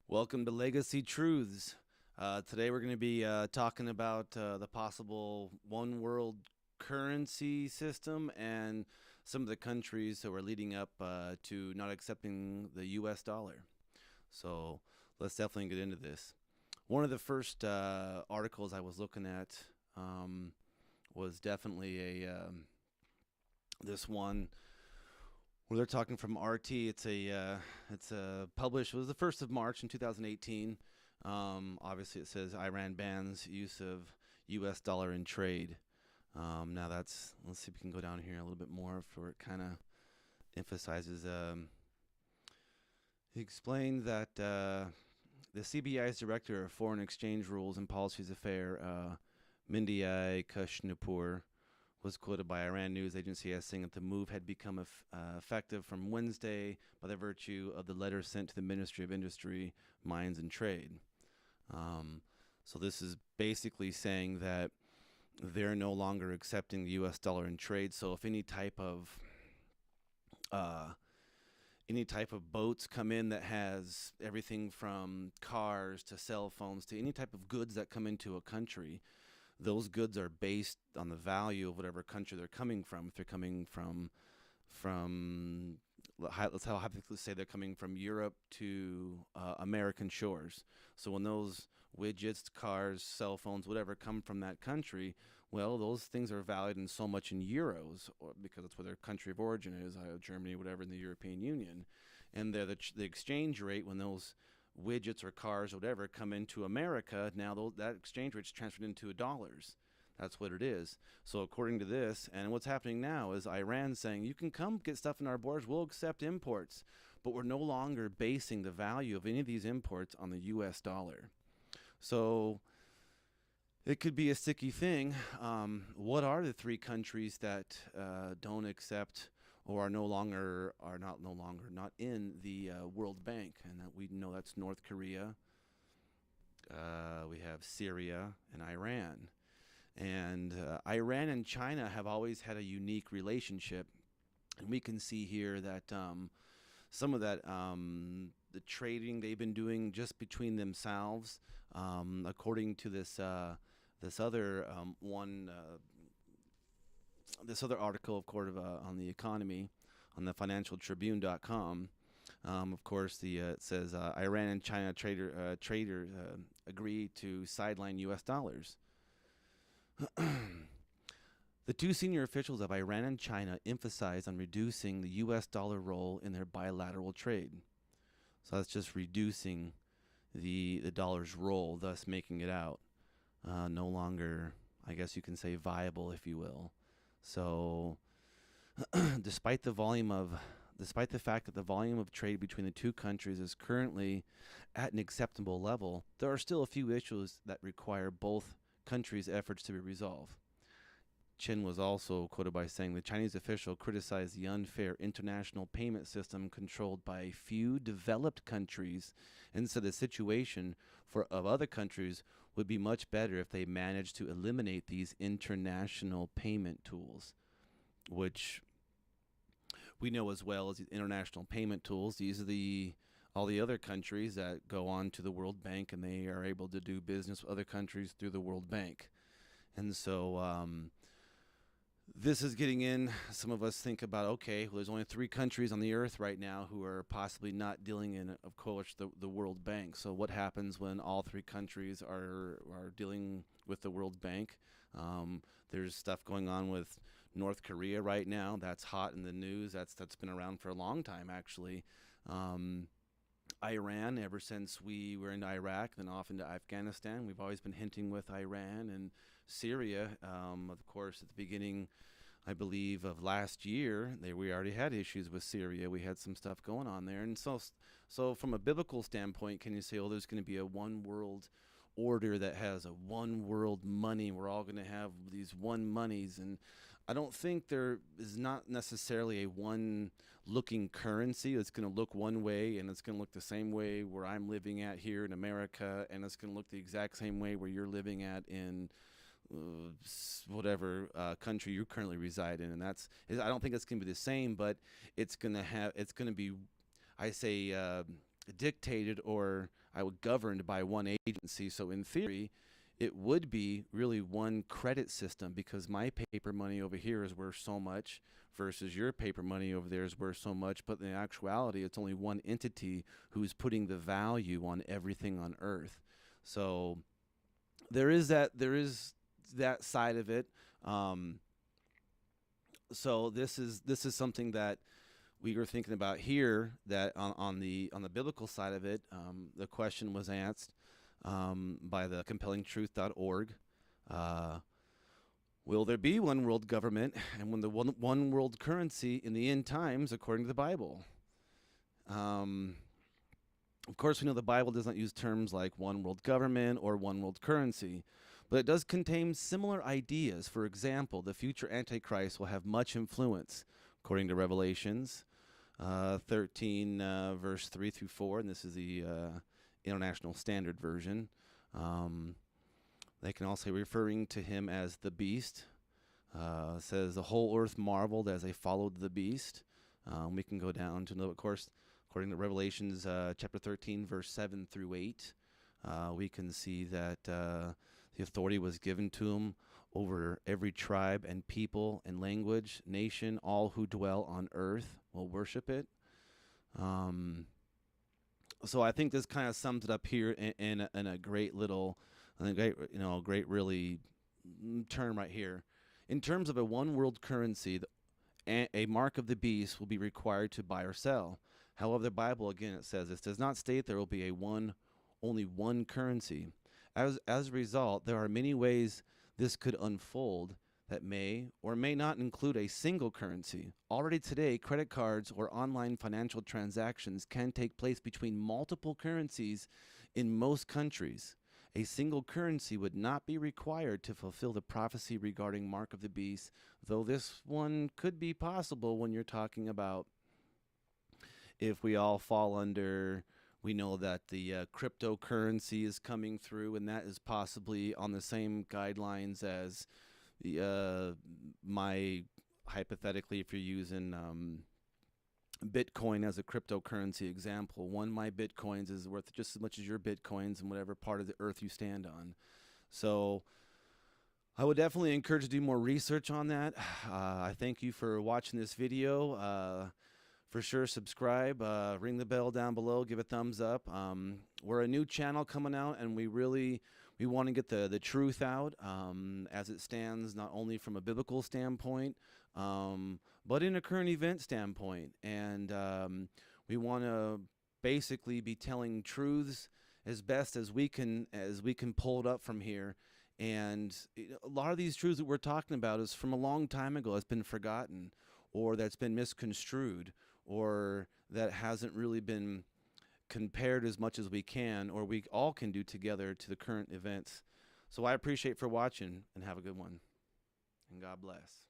Welcome to Legacy Truths. Today we're going to be talking about the possible one world currency system and some of the countries that were leading up to not accepting the US dollar. So let's definitely get into this. One of the first articles I was looking at was definitely this one where they're talking from RT. It's published. It was the 1st of March in 2018. Obviously, it says Iran bans use of U.S. dollar in trade. Now let's see if we can go down here a little bit more for it kind of emphasizes. He explained that the CBI's director of Foreign Exchange Rules and Policies Affair, Mindiyai Kushnapur, was quoted by Iran news agency as saying that the move had become effective from Wednesday by the virtue of the letter sent to the Ministry of Industry, Mines and Trade. So this is basically saying that they're no longer accepting the U.S. dollar in trade. So if any type of boats come in that has everything from cars to cell phones to any type of goods that come into a country, those goods are based on the value of whatever country they're coming from. If they're coming from let's hypothetically say they're coming from Europe to American shores. So when those widgets, cars, cell phones, whatever come from that country, well, those things are valued in so much in euros, or because that's where their country of origin is, Germany, whatever, in the European Union, and the exchange rate when those widgets or cars or whatever come into America, now that exchange rate is transferred into dollars. That's what it is. So according to this, and what's happening now is Iran saying, you can come get stuff in our borders, we'll accept imports, but we're no longer basing the value of any of these imports on the US dollar. So it could be a sticky thing. What are the three countries that don't accept or are not in the World Bank? And that we know that's North Korea. We have Syria and Iran. And Iran and China have always had a unique relationship. And we can see here that some of that, the trading they've been doing just between themselves, according to this other this other article, of course, on the economy, on the financialtribune.com. Of course, it says Iran and China traders agree to sideline U.S. dollars. The two senior officials of Iran and China emphasized on reducing the U.S. dollar role in their bilateral trade. So that's just reducing the dollar's role, thus making it out no longer, I guess you can say, viable, if you will. So, despite the fact that the volume of trade between the two countries is currently at an acceptable level, there are still a few issues that require both countries' efforts to be resolved. Chen was also quoted by saying the Chinese official criticized the unfair international payment system controlled by a few developed countries and said the situation of other countries would be much better if they managed to eliminate these international payment tools, which we know as well as the international payment tools. These are all the other countries that go on to the World Bank, and they are able to do business with other countries through the World Bank. And so this is getting in. Some of us think about, okay, well, there's only three countries on the earth right now who are possibly not dealing in, of course, the World Bank. So what happens when all three countries are dealing with the World Bank? There's stuff going on with North Korea right now. That's hot in the news. That's been around for a long time, actually. Iran, ever since we were in Iraq, then off into Afghanistan, we've always been hinting with Iran and Syria. Of course, at the beginning, I believe, of last year, we already had issues with Syria. We had some stuff going on there. And so from a biblical standpoint, can you say, oh, there's going to be a one world order that has a one world money? We're all going to have these one monies. And I don't think there is not necessarily a one looking currency that's going to look one way and it's going to look the same way where I'm living at here in America, and it's going to look the exact same way where you're living at in whatever country you currently reside in. And I don't think it's going to be the same, but it's going to be, I say, dictated, or governed by one agency. So in theory, it would be really one credit system, because my paper money over here is worth so much versus your paper money over there is worth so much. But in actuality, it's only one entity who's putting the value on everything on Earth. So there is that side of it. So this is something that we were thinking about here, that on the biblical side of it, the question was asked by the compellingtruth.org. Will there be one world government and when the one world currency in the end times according to the Bible? Of course, we know the Bible does not use terms like one world government or one world currency, but it does contain similar ideas. For example, the future Antichrist will have much influence, according to Revelations 13, verse 3 through 4, and this is the International Standard Version. They can also be referring to him as the beast. It says, the whole earth marveled as they followed the beast. We can go down to, of course, according to Revelations chapter 13, verse 7 through 8, we can see that the authority was given to him over every tribe and people and language, nation. All who dwell on earth will worship it. So I think this kind of sums it up here in a great little, great really term right here. In terms of a one world currency, a mark of the beast will be required to buy or sell. However, the Bible, again, it says this does not state there will be only one currency. As a result, there are many ways this could unfold that may or may not include a single currency. Already today, credit cards or online financial transactions can take place between multiple currencies in most countries. A single currency would not be required to fulfill the prophecy regarding Mark of the Beast, though this one could be possible when you're talking about if we all fall under. We know that the cryptocurrency is coming through, and that is possibly on the same guidelines as hypothetically, if you're using Bitcoin as a cryptocurrency example, one of my Bitcoins is worth just as much as your Bitcoins in whatever part of the earth you stand on. So I would definitely encourage you to do more research on that. I thank you for watching this video. For sure, subscribe, ring the bell down below, give a thumbs up. We're a new channel coming out, and we want to get the truth out as it stands, not only from a biblical standpoint, but in a current event standpoint. And we want to basically be telling truths as best as we can pull it up from here. And a lot of these truths that we're talking about is from a long time ago. It's been forgotten, or that's been misconstrued, or that hasn't really been compared as much as we can, or we all can do together to the current events. So I appreciate for watching, and have a good one, and God bless.